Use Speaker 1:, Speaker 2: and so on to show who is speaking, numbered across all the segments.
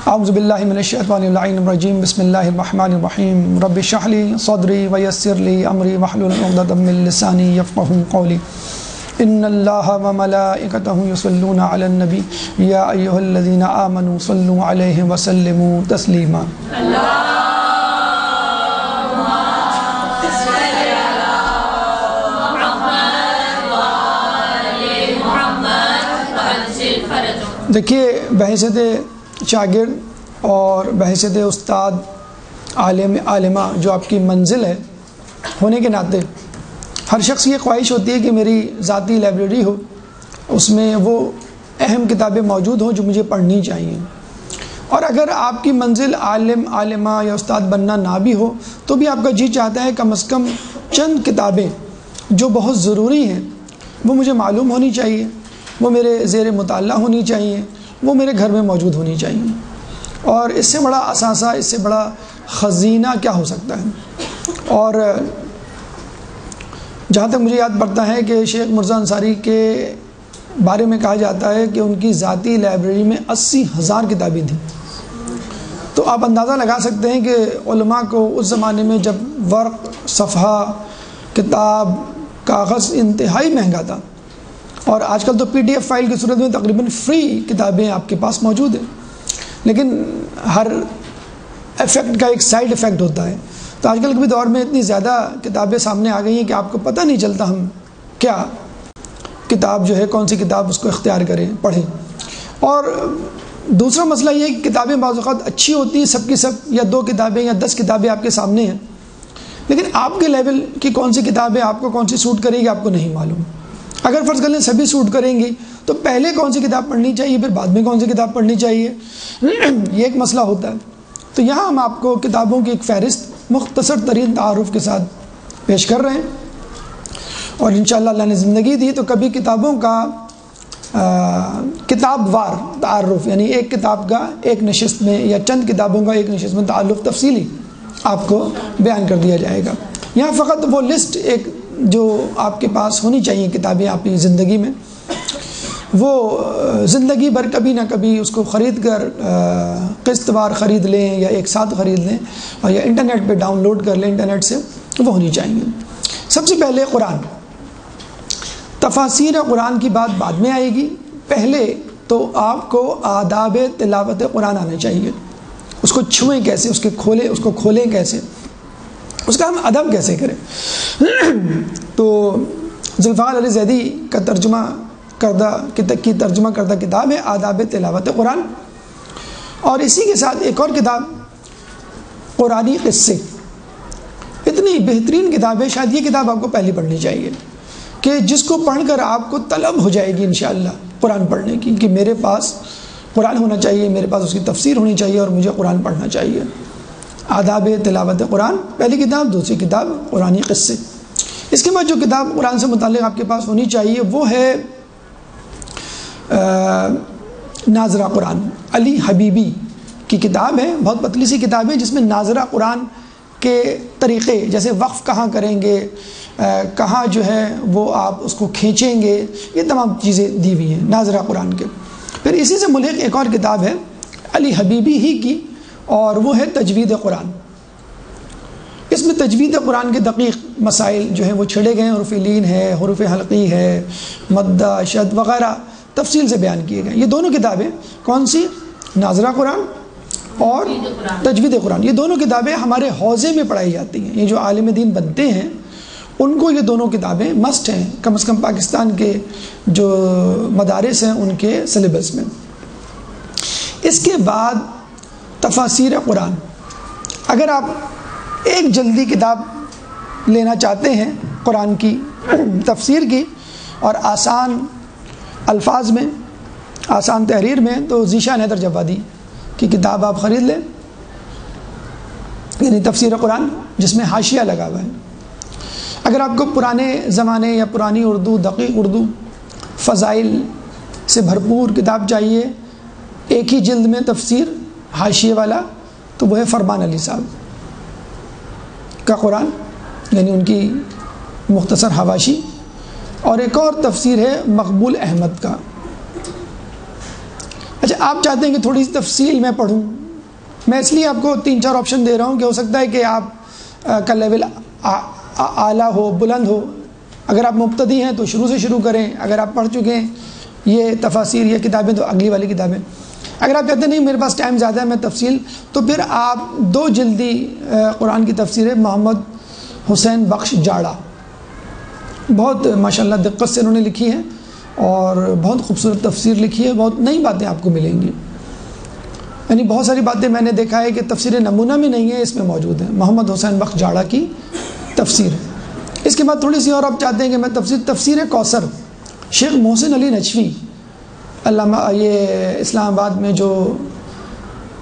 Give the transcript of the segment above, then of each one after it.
Speaker 1: اعوذ باللہ من الشیطان الرجیم بسم اللہ الرحمن الرحیم رب اشرح لی صدری ویسر لی امری واحلل عقدۃ من لسانی یفقہوا قولی ان اللہ وملائکتہ یصلون علی النبی یا ایھا الذین آمنوا صلوا علیہ وسلموا تسلیما دیکھیے، بحیثیت شاگرد اور بحیثیت استاد عالمہ جو آپ کی منزل ہے ہونے کے ناطے ہر شخص کی خواہش ہوتی ہے کہ میری ذاتی لائبریری ہو، اس میں وہ اہم کتابیں موجود ہوں جو مجھے پڑھنی چاہیے. اور اگر آپ کی منزل عالمہ یا استاد بننا نہ بھی ہو تو بھی آپ کا جی چاہتا ہے کم از کم چند کتابیں جو بہت ضروری ہیں وہ مجھے معلوم ہونی چاہیے، وہ میرے زیر مطالعہ ہونی چاہیے، وہ میرے گھر میں موجود ہونی چاہیے. اور اس سے بڑا اثاثہ، اس سے بڑا خزینہ کیا ہو سکتا ہے؟ اور جہاں تک مجھے یاد پڑتا ہے کہ شیخ مرزا انصاری کے بارے میں کہا جاتا ہے کہ ان کی ذاتی لائبریری میں 80,000 کتابیں تھیں. تو آپ اندازہ لگا سکتے ہیں کہ علماء کو اس زمانے میں جب ورق، صفحہ، کتاب، کاغذ انتہائی مہنگا تھا، اور آج کل تو PDF فائل کی صورت میں تقریباً فری کتابیں آپ کے پاس موجود ہیں، لیکن ہر ایفیکٹ کا ایک سائیڈ ایفیکٹ ہوتا ہے. تو آج کل کے بھی دور میں اتنی زیادہ کتابیں سامنے آ گئی ہیں کہ آپ کو پتہ نہیں چلتا ہم کیا کتاب جو ہے، کون سی کتاب اس کو اختیار کریں، پڑھیں. اور دوسرا مسئلہ یہ ہے کہ کتابیں بعض اوقات اچھی ہوتی ہیں، سب کی سب، یا 2 کتابیں یا 10 کتابیں آپ کے سامنے ہیں، لیکن آپ کے لیول کی کون سی کتابیں آپ کو کون سی سوٹ کرے گی آپ کو نہیں معلوم. اگر فرض کر لیں سبھی سوٹ کریں گی تو پہلے کون سی کتاب پڑھنی چاہیے، پھر بعد میں کون سی کتاب پڑھنی چاہیے، یہ ایک مسئلہ ہوتا ہے. تو یہاں ہم آپ کو کتابوں کی ایک فہرست مختصر ترین تعارف کے ساتھ پیش کر رہے ہیں، اور انشاءاللہ اللہ نے زندگی دی تو کبھی کتابوں کا کتاب وار تعارف، یعنی ایک کتاب کا ایک نشست میں یا چند کتابوں کا ایک نشست میں تعلق تفصیلی آپ کو بیان کر دیا جائے گا. یہاں فقط وہ لسٹ ایک جو آپ کے پاس ہونی چاہیے کتابیں آپ کی زندگی میں، وہ زندگی بھر کبھی نہ کبھی اس کو خرید کر قسط وار خرید لیں یا ایک ساتھ خرید لیں، اور یا انٹرنیٹ پہ ڈاؤن لوڈ کر لیں انٹرنیٹ سے، وہ ہونی چاہیے. سب سے پہلے قرآن، تفاسیر قرآن کی بات بعد میں آئے گی. پہلے تو آپ کو آداب تلاوت قرآن آنا چاہیے. اس کو چھوئیں کیسے، اس کو کھولیں کیسے، اس کا ہم ادب کیسے کریں. تو ذوالفقار علی زیدی کا ترجمہ کردہ کتاب ہے آداب تلاوت قرآن. اور اسی کے ساتھ ایک اور کتاب قرآنی قصے، اتنی بہترین کتاب ہے، شاید یہ کتاب آپ کو پہلی پڑھنی چاہیے، کہ جس کو پڑھ کر آپ کو طلب ہو جائے گی انشاءاللہ قرآن پڑھنے کی، کہ میرے پاس قرآن ہونا چاہیے، میرے پاس اس کی تفسیر ہونی چاہیے، اور مجھے قرآن پڑھنا چاہیے. آداب تلاوت قرآن پہلی کتاب. دوسری کتاب قرآنی قصے. اس کے بعد جو کتاب قرآن سے متعلق آپ کے پاس ہونی چاہیے وہ ہے ناظرہ قرآن. علی حبیبی کی کتاب ہے، بہت پتلی سی کتاب ہے، جس میں ناظرہ قرآن کے طریقے، جیسے وقف کہاں کریں گے، کہاں جو ہے وہ آپ اس کو کھینچیں گے، یہ تمام چیزیں دی ہوئی ہیں ناظرہ قرآن کے. پھر اسی سے ملحق ایک اور کتاب ہے علی حبیبی ہی کی، اور وہ ہے تجوید قرآن. اس میں تجوید قرآن کے دقیق مسائل جو ہیں وہ چھڑے گئے ہیں، حروف لین ہے، حروف حلقی ہے، مدہ، شد وغیرہ تفصیل سے بیان کیے گئے. یہ دونوں کتابیں کون سی؟ ناظرہ قرآن اور تجوید قرآن. یہ دونوں کتابیں ہمارے حوزے میں پڑھائی جاتی ہیں. یہ جو عالم دین بنتے ہیں ان کو یہ دونوں کتابیں مسٹ ہیں، کم از کم پاکستان کے جو مدارس ہیں ان کے سلیبس میں. اس کے بعد تفاسیر قرآن. اگر آپ ایک جلدی کتاب لینا چاہتے ہیں قرآن کی تفسیر کی، اور آسان الفاظ میں، آسان تحریر میں، تو ذیشان حیدر جوادی کی کتاب آپ خرید لیں، یعنی تفسیر قرآن، جس میں حاشیہ لگا ہوا ہے. اگر آپ کو پرانے زمانے یا پرانی اردو، دقیق اردو، فضائل سے بھرپور کتاب چاہیے ایک ہی جلد میں تفسیر حاشیے والا، تو وہ ہے فرمان علی صاحب کا قرآن، یعنی ان کی مختصر حواشی. اور ایک اور تفسیر ہے مقبول احمد کا. اچھا، اچھا آپ چاہتے ہیں کہ تھوڑی سی تفصیل میں پڑھوں، میں اس لیے آپ کو 3-4 آپشن دے رہا ہوں کہ ہو سکتا ہے کہ آپ کا لیول اعلیٰ ہو، بلند ہو. اگر آپ مبتدی ہیں تو شروع سے شروع کریں، اگر آپ پڑھ چکے ہیں یہ تفاسیر یہ کتابیں تو اگلی والی کتابیں. اگر آپ کہتے ہیں نہیں میرے پاس ٹائم زیادہ ہے میں تفصیل، تو پھر آپ 2 جلدی قرآن کی تفسیر ہے محمد حسین بخش جاڑا، بہت ماشاءاللہ دقت سے انہوں نے لکھی ہے اور بہت خوبصورت تفسیر لکھی ہے. بہت نئی باتیں آپ کو ملیں گی، یعنی بہت ساری باتیں میں نے دیکھا ہے کہ تفسیر نمونہ میں نہیں ہے، اس میں موجود ہے. محمد حسین بخش جاڑا کی تفسیر ہے. اس کے بعد تھوڑی سی اور آپ چاہتے ہیں کہ میں تفسیر کوثر شیخ محسن علی نجفی، علامہ یہ اسلام آباد میں جو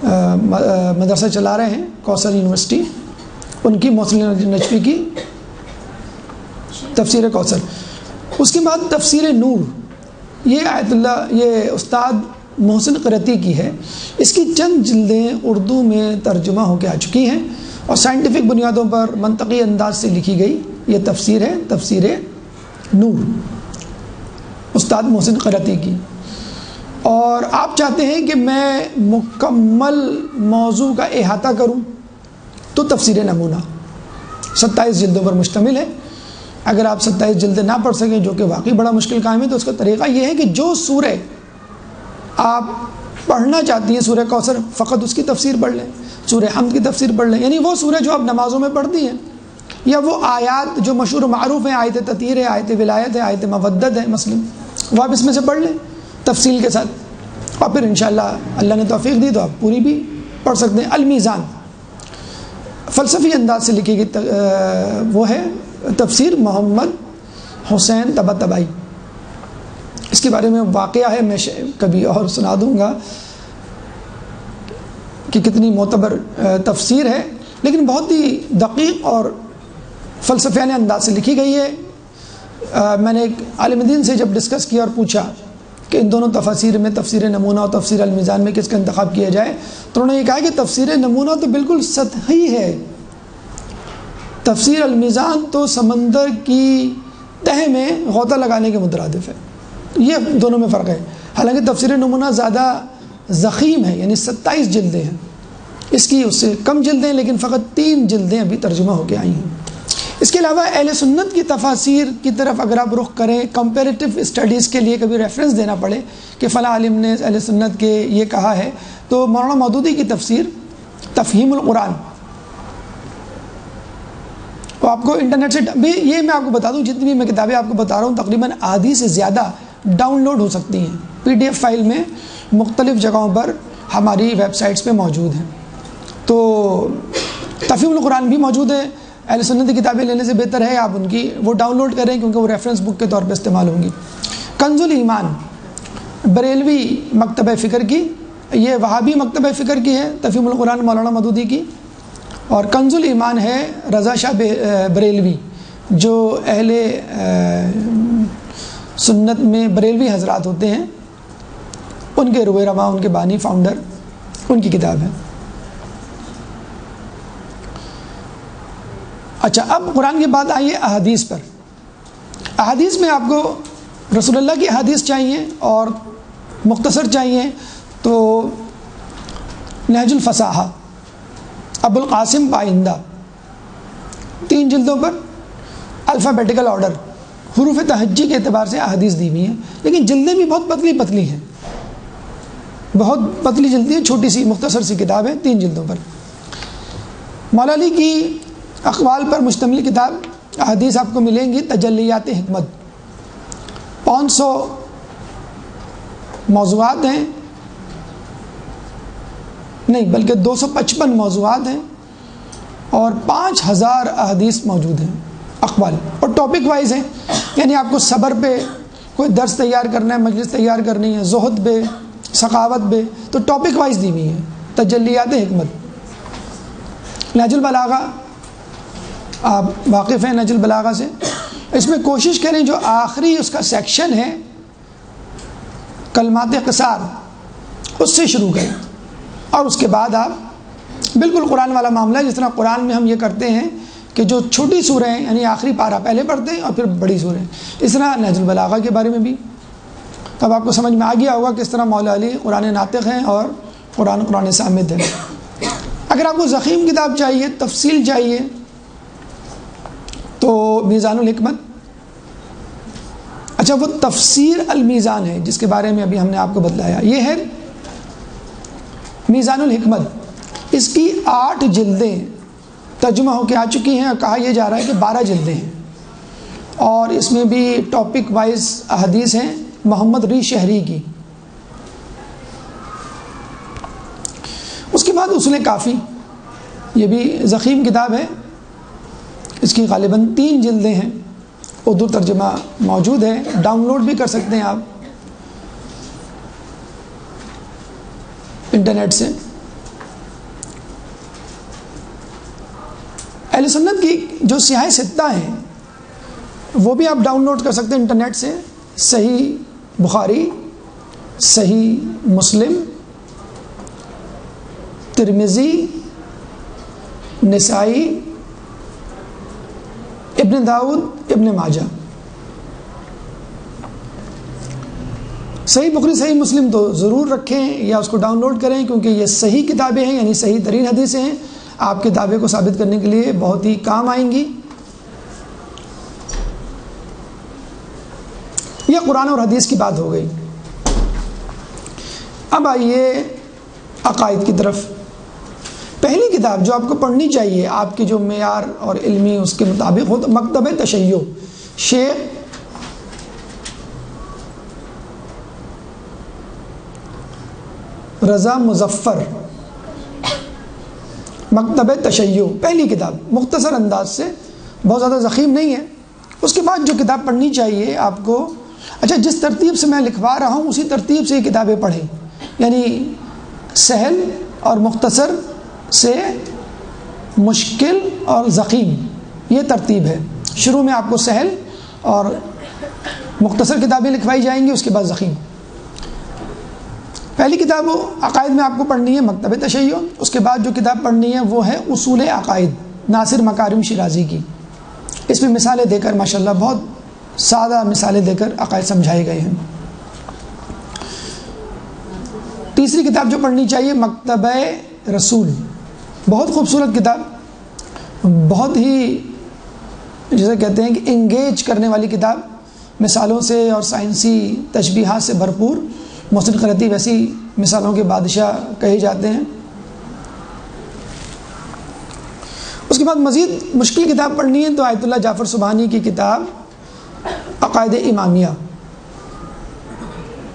Speaker 1: مدرسہ چلا رہے ہیں کوثر یونیورسٹی، ان کی محسن علی نجفی کی تفسیر کوثر. اس کے بعد تفسیر نور، یہ آیت اللہ یہ استاد محسن قرتی کی ہے. اس کی چند جلدیں اردو میں ترجمہ ہو کے آ چکی ہیں اور سائنٹیفک بنیادوں پر منطقی انداز سے لکھی گئی یہ تفسیر ہے، تفسیر نور استاد محسن قرتی کی. اور آپ چاہتے ہیں کہ میں مکمل موضوع کا احاطہ کروں تو تفسیر نمونہ 27 جلدوں پر مشتمل ہے. اگر آپ 27 جلدیں نہ پڑھ سکیں جو کہ واقعی بڑا مشکل کام ہے، تو اس کا طریقہ یہ ہے کہ جو سورہ آپ پڑھنا چاہتی ہیں سورہ کوثر فقط اس کی تفسیر پڑھ لیں، سورہ حمد کی تفسیر پڑھ لیں، یعنی وہ سورہ جو آپ نمازوں میں پڑھتی ہیں، یا وہ آیات جو مشہور و معروف ہیں، آیت تطہیر ہے، آیت ولایت ہے، آیت مودت ہے مثلا، وہ آپ اس میں سے پڑھ لیں تفصیل کے ساتھ، اور پھر انشاءاللہ اللہ نے توفیق دی تو آپ پوری بھی پڑھ سکتے ہیں. المیزان فلسفی انداز سے لکھی گئی وہ ہے تفسیر محمد حسین طباطبائی. اس کے بارے میں واقعہ ہے، میں کبھی اور سنا دوں گا کہ کتنی معتبر تفسیر ہے، لیکن بہت ہی دقیق اور فلسفیانہ انداز سے لکھی گئی ہے. میں نے ایک عالم دین سے جب ڈسکس کیا اور پوچھا کہ ان دونوں تفاسیر میں تفسیر نمونہ اور تفسیر المیزان میں کس کا انتخاب کیا جائے، تو انہوں نے یہ کہا کہ تفسیر نمونہ تو بالکل سطحی ہے، تفسیر المیزان تو سمندر کی تہہ میں غوطہ لگانے کے مترادف ہے. یہ دونوں میں فرق ہے. حالانکہ تفسیر نمونہ زیادہ ضخیم ہے، یعنی 27 جلدیں ہیں، اس کی اس سے کم جلدیں، لیکن فقط 3 جلدیں ابھی ترجمہ ہو کے آئی ہیں. اس کے علاوہ اہل سنت کی تفاسیر کی طرف اگر آپ رخ کریں، کمپیریٹیو اسٹڈیز کے لیے کبھی ریفرنس دینا پڑے کہ فلاں عالم نے اہل سنت کے یہ کہا ہے، تو مولانا مودودی کی تفسیر تفہیم القرآن، وہ آپ کو انٹرنیٹ سے یہ میں آپ کو بتا دوں جتنی بھی میں کتابیں آپ کو بتا رہا ہوں تقریباً آدھی سے زیادہ ڈاؤن لوڈ ہو سکتی ہیں PDF فائل میں، مختلف جگہوں پر ہماری ویب سائٹس پہ موجود ہیں. تو تفہیم القرآن بھی موجود ہے. اہل سنت کی کتابیں لینے سے بہتر ہے آپ ان کی وہ ڈاؤن لوڈ کریں، کیونکہ وہ ریفرنس بک کے طور پہ استعمال ہوں گی. کنز الایمان بریلوی مکتبہ فکر کی، یہ وہابی مکتبہ فکر کی ہے، تفہیم القرآن مولانا مودودی کی. اور کنز الایمان ہے رضا شاہ بریلوی، جو اہل سنت میں بریلوی حضرات ہوتے ہیں، ان کے روح رواں، ان کے بانی فاؤنڈر، ان کی کتاب ہے. اچھا اب قرآن کی بات آئی ہے احادیث پر. احادیث میں آپ کو رسول اللہ کی احادیث چاہیے اور مختصر چاہیے، تو نہج الفصاحہ ابو القاسم پائندہ 3 جلدوں پر الفابیٹیکل آرڈر، حروف تہجی کے اعتبار سے احادیث دی ہوئی ہیں، لیکن جلدیں بھی بہت پتلی پتلی ہیں، بہت پتلی جلدیں، چھوٹی سی مختصر سی کتاب ہے 3 جلدوں پر. مولا علی کی اقوال پر مشتمل کتاب احادیث آپ کو ملیں گی تجلیات حکمت، 500 موضوعات ہیں، نہیں بلکہ 255 موضوعات ہیں اور 5000 احادیث موجود ہیں اقوال، اور ٹاپک وائز ہیں. یعنی آپ کو صبر پہ کوئی درس تیار کرنا ہے، مجلس تیار کرنی ہے، زہد پہ، سخاوت پہ، تو ٹاپک وائز دی ہوئی ہے تجلیات حکمت. نہج البلاغہ آپ واقف ہیں نہج البلاغہ سے، اس میں کوشش کریں جو آخری اس کا سیکشن ہے کلمات قصار، اس سے شروع کریں، اور اس کے بعد آپ بالکل قرآن والا معاملہ ہے. جس طرح قرآن میں ہم یہ کرتے ہیں کہ جو چھوٹی سورہیں یعنی آخری پارہ پہلے پڑھتے ہیں اور پھر بڑی سورہیں، اس طرح نہج البلاغہ کے بارے میں بھی. اب آپ کو سمجھ میں آ گیا ہوگا کس طرح مولا علی قرآن ناطق ہیں اور قرآن صامت ہے۔ اگر آپ کو ضخیم کتاب چاہیے، تفصیل چاہیے، تو میزان الحکمت۔ اچھا، وہ تفسیر الميزان ہے جس کے بارے میں ابھی ہم نے آپ کو بتلایا، یہ ہے میزان الحکمت۔ اس کی 8 جلدیں ترجمہ ہو کے آ چکی ہیں، اور کہا یہ جا رہا ہے کہ 12 جلدیں ہیں، اور اس میں بھی ٹاپک وائز احادیث ہیں محمد ری شہری کی۔ اس کے بعد اصول کافی، یہ بھی ضخیم کتاب ہے، اس کی غالباً 3 جلدیں ہیں، اردو ترجمہ موجود ہے، ڈاؤن لوڈ بھی کر سکتے ہیں آپ انٹرنیٹ سے۔ اہل سنت کی جو سیاہ ستہ ہیں وہ بھی آپ ڈاؤن لوڈ کر سکتے ہیں انٹرنیٹ سے، صحیح بخاری، صحیح مسلم، ترمذی، نسائی، ابن داؤد، ابن ماجہ۔ صحیح بخاری، صحیح مسلم تو ضرور رکھیں یا اس کو ڈاؤن لوڈ کریں، کیونکہ یہ صحیح کتابیں ہیں، یعنی صحیح ترین حدیثیں ہیں، آپ کے دعوے کو ثابت کرنے کے لیے بہت ہی کام آئیں گی۔ یہ قرآن اور حدیث کی بات ہو گئی۔ اب آئیے عقائد کی طرف۔ پہلی کتاب جو آپ کو پڑھنی چاہیے، آپ کے جو معیار اور علمی اس کے مطابق ہو، تو مکتبہ تشیع، شیخ رضا مظفر، مکتبہ تشیع پہلی کتاب، مختصر انداز سے، بہت زیادہ ضخیم نہیں ہے۔ اس کے بعد جو کتاب پڑھنی چاہیے آپ کو، اچھا جس ترتیب سے میں لکھوا رہا ہوں اسی ترتیب سے یہ کتابیں پڑھیں، یعنی سہل اور مختصر سے مشکل اور ضخیم، یہ ترتیب ہے۔ شروع میں آپ کو سہل اور مختصر کتابیں لکھوائی جائیں گی، اس کے بعد ضخیم۔ پہلی کتاب عقائد میں آپ کو پڑھنی ہے مکتبہ تشیع، اس کے بعد جو کتاب پڑھنی ہے وہ ہے اصول عقائد ناصر مکارم شیرازی کی۔ اس میں مثالیں دے کر ماشاءاللہ بہت سادہ مثالیں دے کر عقائد سمجھائے گئے ہیں۔ تیسری کتاب جو پڑھنی چاہیے مکتبہ رسول، بہت خوبصورت کتاب، بہت ہی جسے کہتے ہیں کہ انگیج کرنے والی کتاب، مثالوں سے اور سائنسی تشبیہات سے بھرپور۔ محسن قرطی ویسی مثالوں کے بادشاہ کہے جاتے ہیں۔ اس کے بعد مزید مشکل کتاب پڑھنی ہے تو آیت اللہ جعفر سبحانی کی کتاب عقائد امامیہ۔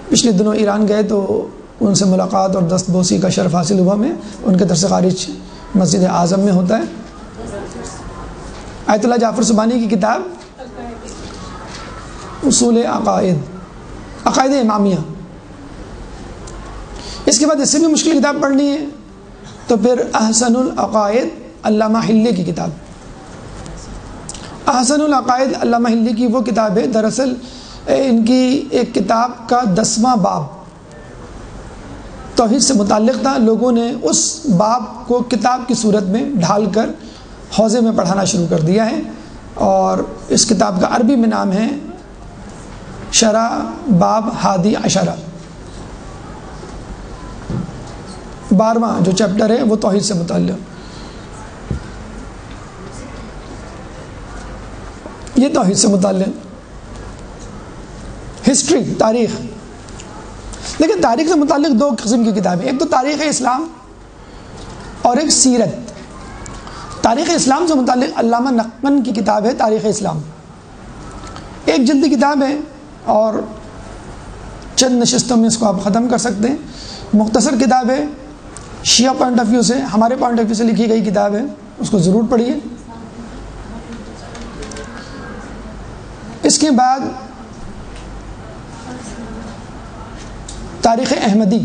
Speaker 1: پچھلے دنوں ایران گئے تو ان سے ملاقات اور دست بوسی کا شرف حاصل ہوا، میں ان کے درس خارج مسجد اعظم میں ہوتا ہے۔ آیت اللہ جعفر سبحانی کی کتاب اصول عقائد، عقائد امامیہ۔ اس کے بعد اس سے بھی مشکل کتاب پڑھنی ہے تو پھر احسن العقائد علامہ حلی کی کتاب۔ احسن العقائد علامہ حلی کی وہ کتاب ہے، دراصل ان کی ایک کتاب کا 10واں باب توحید سے متعلق تھا، لوگوں نے اس باب کو کتاب کی صورت میں ڈھال کر حوزے میں پڑھانا شروع کر دیا ہے، اور اس کتاب کا عربی میں نام ہے شرح باب ہادی عشرہ۔ 12واں جو چیپٹر ہے وہ توحید سے متعلق، یہ توحید سے متعلق ہسٹری، تاریخ۔ لیکن تاریخ سے متعلق 2 قسم کی کتابیں، ایک تو تاریخ اسلام اور ایک سیرت۔ تاریخ اسلام سے متعلق علامہ نقن کی کتاب ہے تاریخ اسلام، 1 جلدی کتاب ہے اور چند نشستوں میں اس کو آپ ختم کر سکتے ہیں۔ مختصر کتاب ہے، شیعہ پوائنٹ آف ویو سے، ہمارے پوائنٹ آف ویو سے لکھی گئی کتاب ہے، اس کو ضرور پڑھیے۔ اس کے بعد تاریخ احمدی،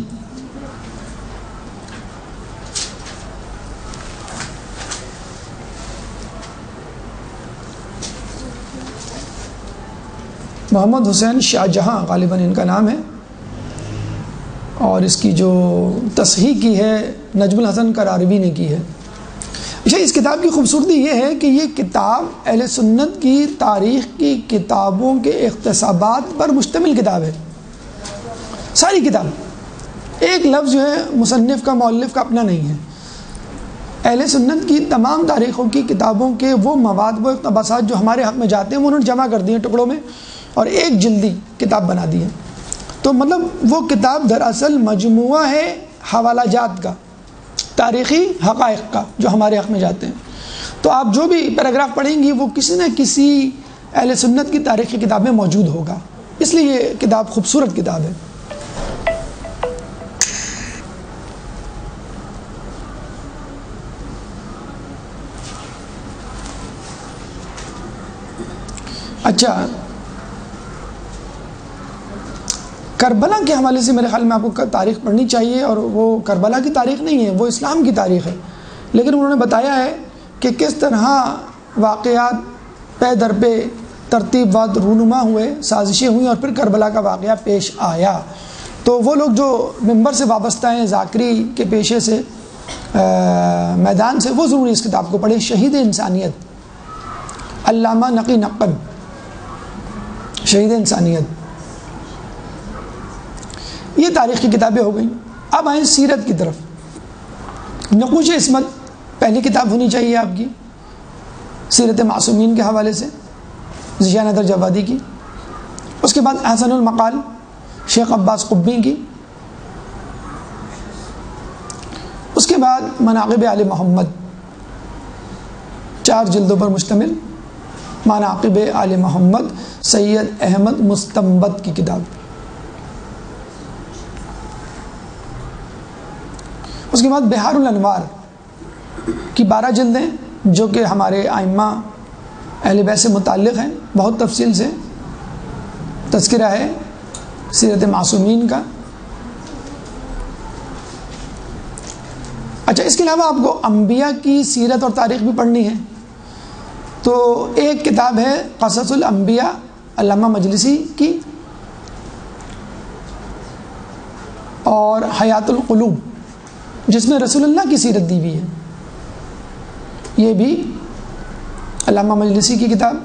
Speaker 1: محمد حسین شاہ جہاں غالباً ان کا نام ہے، اور اس کی جو تصحیح کی ہے نجم الحسن کراروی نے کی ہے۔ اچھا، اس کتاب کی خوبصورتی یہ ہے کہ یہ کتاب اہل سنت کی تاریخ کی کتابوں کے اقتباسات پر مشتمل کتاب ہے۔ ساری کتاب، ایک لفظ جو ہے مصنف کا مؤلف کا اپنا نہیں ہے. اہل سنت کی تمام تاریخوں کی کتابوں کے وہ مواد، وہ اقتباسات جو ہمارے حق میں جاتے ہیں، وہ انہوں نے جمع کر دیے ٹکڑوں میں اور ایک جلدی کتاب بنا دی ہے. تو مطلب وہ کتاب دراصل مجموعہ ہے حوالہ جات کا، تاریخی حقائق کا جو ہمارے حق میں جاتے ہیں. تو آپ جو بھی پیراگراف پڑھیں گی وہ کسی نہ کسی اہل سنت کی تاریخی کتاب میں موجود ہوگا، اس لیے یہ کتاب خوبصورت کتاب ہے. اچھا، کربلا کے حوالے سے میرے خیال میں آپ کو تاریخ پڑھنی چاہیے، اور وہ کربلا کی تاریخ نہیں ہے، وہ اسلام کی تاریخ ہے. لیکن انہوں نے بتایا ہے کہ کس طرح واقعات پے در پہ ترتیب واد رونما ہوئے، سازشیں ہوئیں، اور پھر کربلا کا واقعہ پیش آیا. تو وہ لوگ جو ممبر سے وابستہ ہیں، ذاکری کے پیشے سے، میدان سے، وہ ضرور اس کتاب کو پڑھیں. شہید انسانیت، علامہ نقی نقب، شہید انسانیت. یہ تاریخ کی کتابیں ہو گئیں. اب آئیں سیرت کی طرف. نقوش عصمت پہلی کتاب ہونی چاہیے آپ کی، سیرت معصومین کے حوالے سے، ذیشان حیدر جوادی کی. اس کے بعد احسن المقال شیخ عباس قبی کی. اس کے بعد مناقب آل محمد، 4 جلدوں پر مشتمل مناقب آل محمد، سید احمد مستنبط کی کتاب. اس کے بعد بحار الانوار کی 12 جلدیں، جو کہ ہمارے ائمہ اہل بیت سے متعلق ہیں، بہت تفصیل سے تذکرہ ہے سیرت معصومین کا. اچھا، اس کے علاوہ آپ کو انبیاء کی سیرت اور تاریخ بھی پڑھنی ہے. تو ایک کتاب ہے قصص الانبیاء علامہ مجلسی کی، اور حیات القلوب جس میں رسول اللہ کی سیرت دی ہوئی ہے، یہ بھی علامہ مجلسی کی کتاب.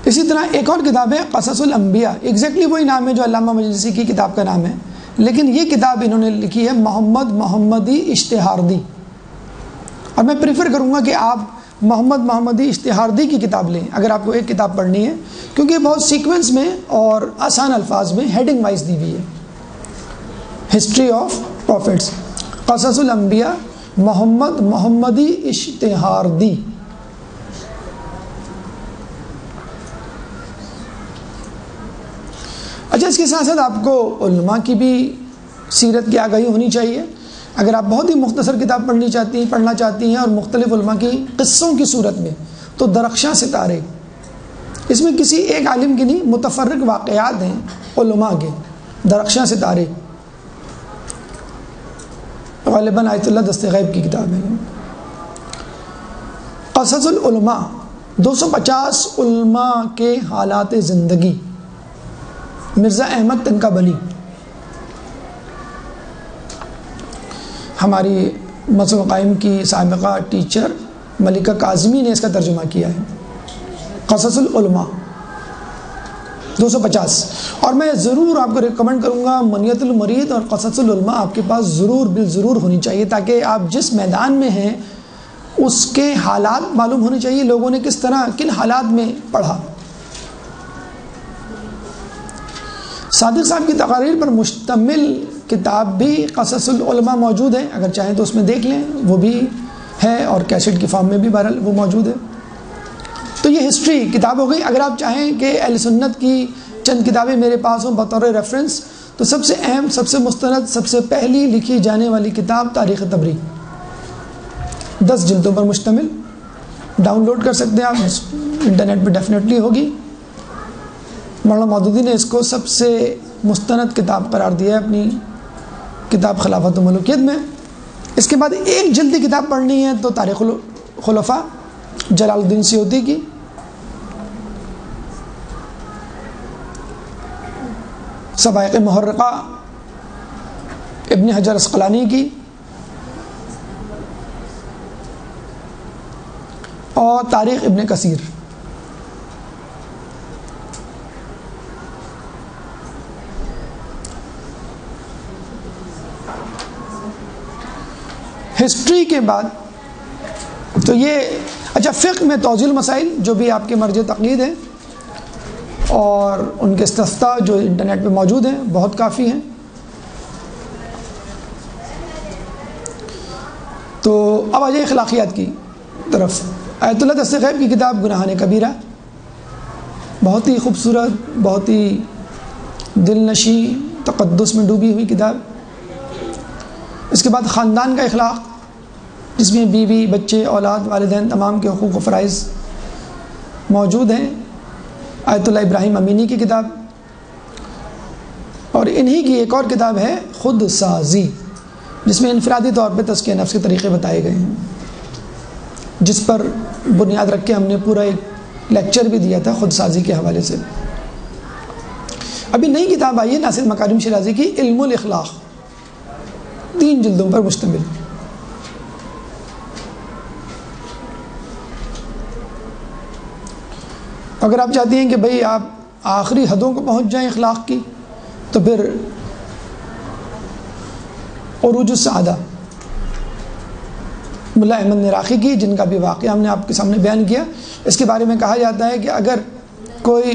Speaker 1: اسی طرح ایک اور کتاب ہے قصص الانبیاء، ایگزیکٹلی وہی نام ہے جو علامہ مجلسی کی کتاب کا نام ہے، لیکن یہ کتاب انہوں نے لکھی ہے محمد محمدی اشتہاردی. اور میں پریفر کروں گا کہ آپ محمد محمدی اشتہاردی کی کتاب لیں اگر آپ کو ایک کتاب پڑھنی ہے، کیونکہ یہ بہت سیکوینس میں اور آسان الفاظ میں ہیڈنگ وائز دی ہوئی ہے. ہسٹری آف پروفٹس، قصص الانبیاء محمد محمدی اشتہاردی. اچھا، اس کے ساتھ ساتھ آپ کو علماء کی بھی سیرت کی آگاہی ہونی چاہیے. اگر آپ بہت ہی مختصر کتاب پڑھنا چاہتی ہیں اور مختلف علماء کی قصوں کی صورت میں، تو درخشاں ستارے، اس میں کسی ایک عالم کی نہیں، متفرق واقعات ہیں علماء کے. درخشاں ستارے غالباً آیت اللہ دست غیب کی کتاب ہے. قصص العلماء 250 علماء کے حالات زندگی، مرزا احمد تنکابلی. ہماری مسلم قائم کی سابقہ ٹیچر ملکہ کاظمی نے اس کا ترجمہ کیا ہے. قصص العلماء 250. اور میں ضرور آپ کو ریکمنڈ کروں گا منیت المرید اور قصص العلماء آپ کے پاس ضرور بالضرور ہونی چاہیے، تاکہ آپ جس میدان میں ہیں اس کے حالات معلوم ہونے چاہیے، لوگوں نے کس طرح کن حالات میں پڑھا. صادق صاحب کی تقاریر پر مشتمل کتاب بھی قصص العلماء موجود ہے، اگر چاہیں تو اس میں دیکھ لیں، وہ بھی ہے، اور کیسٹ کی فارم میں بھی بہرحال وہ موجود ہے. تو یہ ہسٹری کتاب ہو گئی. اگر آپ چاہیں کہ اہل سنت کی چند کتابیں میرے پاس ہوں بطور ریفرنس، تو سب سے اہم، سب سے مستند، سب سے پہلی لکھی جانے والی کتاب تاریخ تبری، 10 جلدوں پر مشتمل. ڈاؤن لوڈ کر سکتے ہیں آپ، انٹرنیٹ پہ ڈیفینیٹلی ہوگی. مولانا مودودی نے اس کو سب سے مستند کتاب قرار دیا ہے اپنی کتاب خلافت و ملوکیت میں. اس کے بعد ایک جلدی کتاب پڑھنی ہے تو تاریخ الخلفاء جلال الدین سیوطی کی، صواعق محرقہ ابن حجر اسقلانی کی، اور تاریخ ابن کثیر. ہسٹری کے بعد تو یہ اچھا، فقہ میں توضیح المسائل جو بھی آپ کے مرجع تقلید ہیں اور ان کے استفتاء جو انٹرنیٹ پہ موجود ہیں بہت کافی ہیں. تو اب آ جائے اخلاقیات کی طرف. آیت اللہ دست غیب کی کتاب گناہان کبیرہ، بہت ہی خوبصورت، بہت ہی دل نشیں، تقدس میں ڈوبی ہوئی کتاب. اس کے بعد خاندان کا اخلاق، جس میں بیوی، بچے، اولاد، والدین، تمام کے حقوق و فرائض موجود ہیں. آیت اللہ ابراہیم امینی کی کتاب. اور انہی کی ایک اور کتاب ہے خود سازی، جس میں انفرادی طور پہ تزکیہ نفس کے طریقے بتائے گئے ہیں، جس پر بنیاد رکھ کے ہم نے پورا ایک لیکچر بھی دیا تھا خود سازی کے حوالے سے. ابھی نئی کتاب آئی ہے ناصر مکارم شیرازی کی علم الاخلاق، 3 جلدوں پر مشتمل. اگر آپ چاہتی ہیں کہ بھئی آپ آخری حدوں کو پہنچ جائیں اخلاق کی، تو پھر عروج السعادہ ملا احمد نراقی کی، جن کا بھی واقعہ ہم نے آپ کے سامنے بیان کیا. اس کے بارے میں کہا جاتا ہے کہ اگر کوئی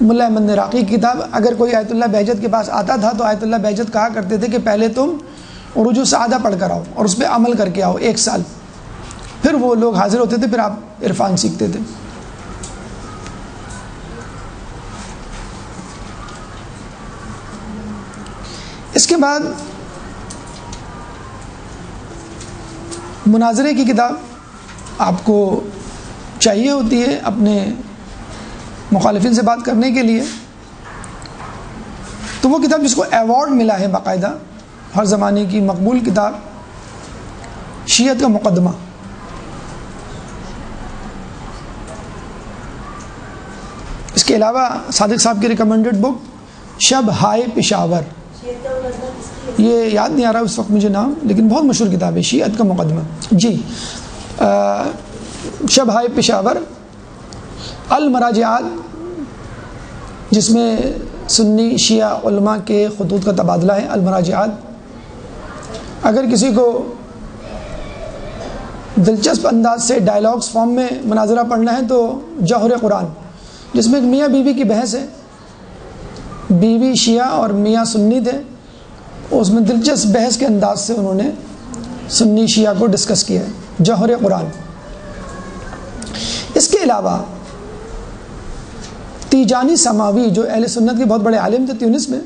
Speaker 1: ملا احمد نراقی کی کتاب، اگر کوئی آیت اللہ بہجت کے پاس آتا تھا تو آیت اللہ بہجت کہا کرتے تھے کہ پہلے تم عروج السعادہ پڑھ کر آؤ اور اس پہ عمل کر کے آؤ 1 سال. پھر وہ لوگ حاضر ہوتے تھے، پھر آپ عرفان سیکھتے تھے. اس کے بعد مناظرے کی کتاب آپ کو چاہیے ہوتی ہے اپنے مخالفین سے بات کرنے کے لیے. تو وہ کتاب جس کو ایوارڈ ملا ہے باقاعدہ، ہر زمانے کی مقبول کتاب، شیعت کا مقدمہ. اس کے علاوہ صادق صاحب کی ریکمنڈڈ بک شب ہائے پشاور، یہ یاد نہیں آ رہا اس وقت مجھے نام، لیکن بہت مشہور کتاب ہے شیعت کا مقدمہ. جی، شب ہائے پشاور. المراجعات، جس میں سنی شیعہ علماء کے خطوط کا تبادلہ ہے. المراجعات. اگر کسی کو دلچسپ انداز سے ڈائلاگس فارم میں مناظرہ پڑھنا ہے تو جوہر قرآن، جس میں ایک میاں بیوی کی بحث ہے. بیوی شیعہ اور میاں سنی تھے، اس میں دلچسپ بحث کے انداز سے انہوں نے سنی شیعہ کو ڈسکس کیا ہے. جوہر قرآن. اس کے علاوہ تیجانی سماوی، جو اہل سنت کے بہت بڑے عالم تھے تیونس میں،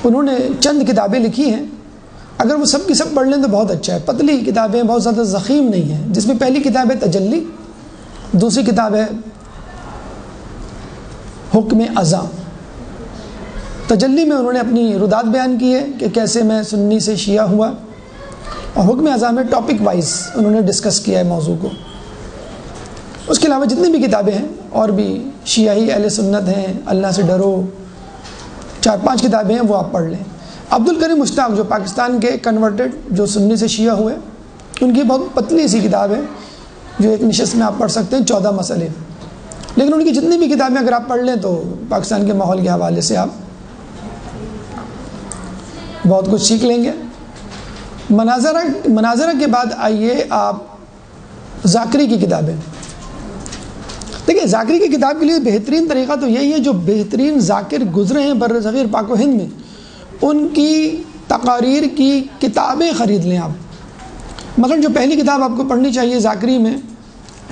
Speaker 1: انہوں نے چند کتابیں لکھی ہیں. اگر وہ سب کی سب پڑھ لیں تو بہت اچھا ہے. پتلی کتابیں، بہت زیادہ ضخیم نہیں ہیں. جس میں پہلی کتاب ہے تجلی، دوسری کتاب ہے حکم ازاں. تجلی میں انہوں نے اپنی ردات بیان کی ہے کہ کیسے میں سنی سے شیعہ ہوا، اور حکم ازاں میں ٹاپک وائز انہوں نے ڈسکس کیا ہے موضوع کو. اس کے علاوہ جتنی بھی کتابیں ہیں اور بھی شیعی اہل سنت ہیں، اللہ سے ڈرو، 4-5 کتابیں ہیں، وہ آپ پڑھ لیں. عبد الکریم مشتاق، جو پاکستان کے کنورٹڈ جو سنی سے شیعہ ہوئے، ان کی بہت پتلی سی کتاب ہے جو ایک نشست میں آپ پڑھ سکتے ہیں، 14 مسئلے. لیکن ان کی جتنی بھی کتابیں اگر آپ پڑھ لیں تو پاکستان کے ماحول کے حوالے سے آپ بہت کچھ سیکھ لیں گے. مناظرہ کے بعد آئیے آپ ذاکری کی کتابیں. دیکھیں، ذاکری کی کتاب کے لیے بہترین طریقہ تو یہی ہے، جو بہترین ذاکر گزرے ہیں بر صغیر پاک و ہند میں، ان کی تقاریر کی کتابیں خرید لیں آپ. مثلا جو پہلی کتاب آپ کو پڑھنی چاہیے ذاکری میں،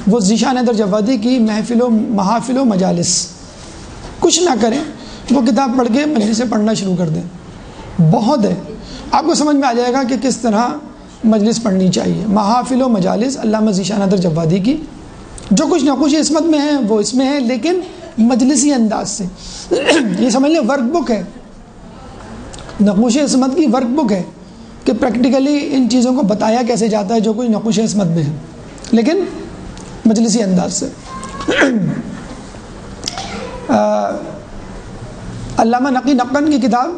Speaker 1: وہ ذیشان حیدر جوادی کی محافل و مجالس. کچھ نہ کریں، وہ کتاب پڑھ کے مجلس سے پڑھنا شروع کر دیں. بہت ہے، آپ کو سمجھ میں آ جائے گا کہ کس طرح مجلس پڑھنی چاہیے. محافل و مجالس علامہ ذیشان حیدر جوادی کی. جو کچھ نقوش عصمت میں ہے وہ اس میں ہے، لیکن مجلسی انداز سے. یہ سمجھ لیں ورک بک ہے، نقوش عصمت کی ورک بک ہے کہ پریکٹیکلی ان چیزوں کو بتایا کیسے جاتا ہے جو کچھ نقوش عصمت میں ہے، لیکن مجلسی انداز سے. علامہ نقی نقن کی کتاب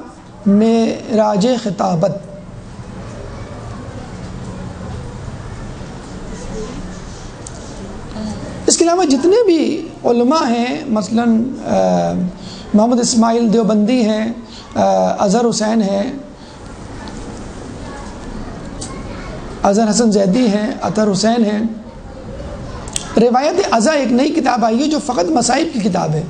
Speaker 1: معراج خطابت. اس کے علاوہ جتنے بھی علماء ہیں، مثلا محمد اسماعیل دیوبندی ہیں، اظہر حسین ہیں، اظہر حسن زیدی ہیں، اطہر حسین ہیں۔ روایت ازا ایک نئی کتاب آئی ہے جو فقط مصائب کی کتاب ہے،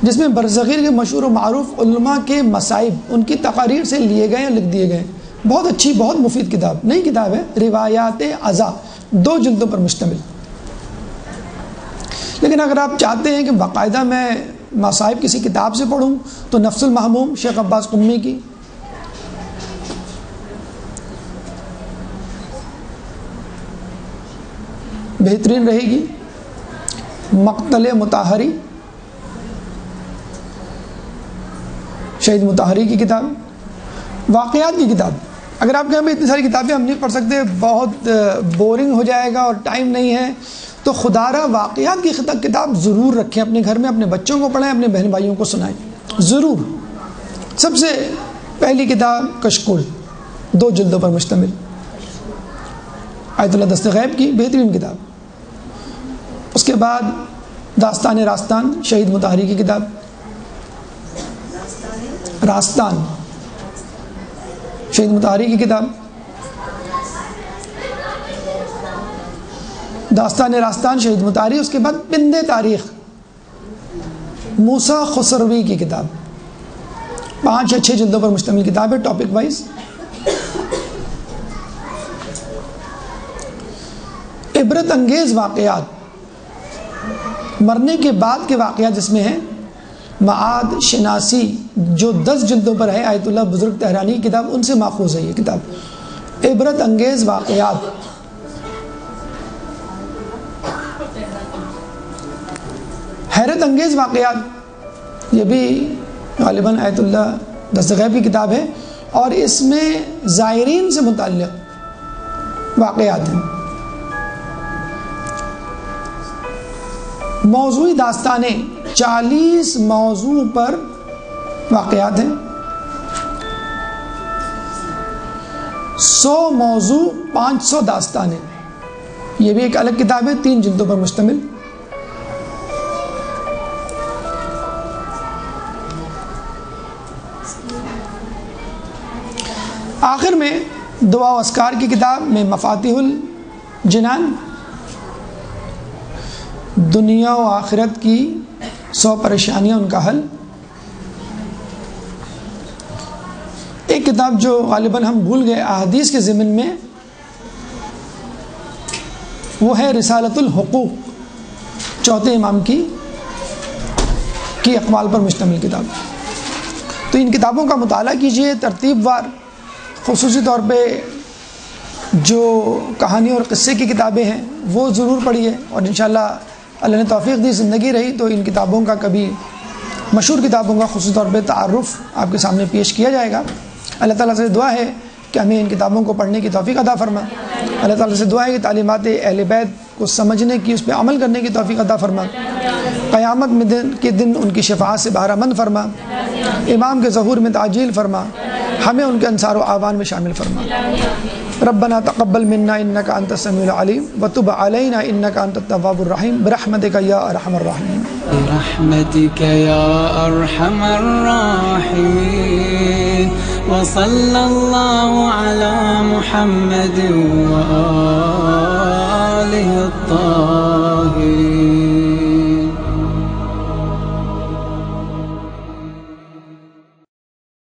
Speaker 1: جس میں برصغیر کے مشہور و معروف علماء کے مصائب ان کی تقاریر سے لیے گئے ہیں، لکھ دیے گئے ہیں۔ بہت اچھی، بہت مفید کتاب، نئی کتاب ہے، روایات ازا، 2 جلدوں پر مشتمل۔ لیکن اگر آپ چاہتے ہیں کہ باقاعدہ میں مصائب کسی کتاب سے پڑھوں تو نفس المحموم شیخ عباس قمی کی، بہترین رہے گی۔ مقتل مطہری، شہید مطہری کی کتاب، واقعات کی کتاب۔ اگر آپ کہیں اتنی ساری کتابیں ہم نہیں پڑھ سکتے، بہت بورنگ ہو جائے گا اور ٹائم نہیں ہے، تو خدا را واقعات کی کتاب ضرور رکھیں اپنے گھر میں، اپنے بچوں کو پڑھائیں، اپنے بہن بھائیوں کو سنائیں ضرور۔ سب سے پہلی کتاب کشکول، 2 جلدوں پر مشتمل، آیت اللہ دست غیب کی بہترین کتاب۔ اس کے بعد داستان راستان، شہید مطہری کی کتاب، راستان شہید مطہری کی کتاب، داستان راستان شہید مطہری۔ اس کے بعد پند تاریخ، موسیٰ خسروی کی کتاب، 5 یا 6 جلدوں پر مشتمل کتاب ہے، ٹاپک وائز۔ عبرت انگیز واقعات، مرنے کے بعد کے واقعات جس میں ہیں، معاد شناسی جو 10 جلدوں پر ہے، آیت اللہ بزرگ تہرانی کی کتاب، ان سے ماخوذ ہے یہ کتاب، عبرت انگیز واقعات۔ حیرت انگیز واقعات، یہ بھی غالباً آیت اللہ دست غیب کی کتاب ہے، اور اس میں زائرین سے متعلق واقعات ہیں۔ موضوعی داستانیں، 40 موضوع پر واقعات ہیں، 100 موضوع 500 داستانیں، یہ بھی ایک الگ کتاب ہے، 3 جلدوں پر مشتمل۔ آخر میں دعا و اذکار کی کتاب میں مفاتیح الجنان، دنیا و آخرت کی 100 پریشانیاں، ان کا حل۔ ایک کتاب جو غالباً ہم بھول گئے احادیث کے ضمن میں، وہ ہے رسالۃ الحقوق، چوتھے امام کی اقوال پر مشتمل کتاب۔ تو ان کتابوں کا مطالعہ کیجئے ترتیب وار، خصوصی طور پہ جو کہانی اور قصے کی کتابیں ہیں وہ ضرور پڑھیے، اور انشاءاللہ اللہ نے توفیق دی، زندگی رہی تو ان کتابوں کا، کبھی مشہور کتابوں کا خصوصی طور پہ تعارف آپ کے سامنے پیش کیا جائے گا۔ اللہ تعالیٰ سے دعا ہے کہ ہمیں ان کتابوں کو پڑھنے کی توفیق عطا فرما۔ اللہ تعالیٰ سے دعا ہے کہ تعلیمات اہل بیت کو سمجھنے کی، اس پہ عمل کرنے کی توفیق عطا فرما۔ قیامت میں کے دن ان کی شفاعت سے بہرہ مند فرما، امام کے ظہور میں تعجیل فرما، ہمیں ان کے انصار و اعوان میں شامل فرما۔ ربنا تقبل منا انك انت السميع العليم وتب علينا انك انت التواب الرحيم برحمتك يا ارحم الراحمين
Speaker 2: برحمتك يا ارحم الراحمين وصلى الله على محمد وآله الطاهرين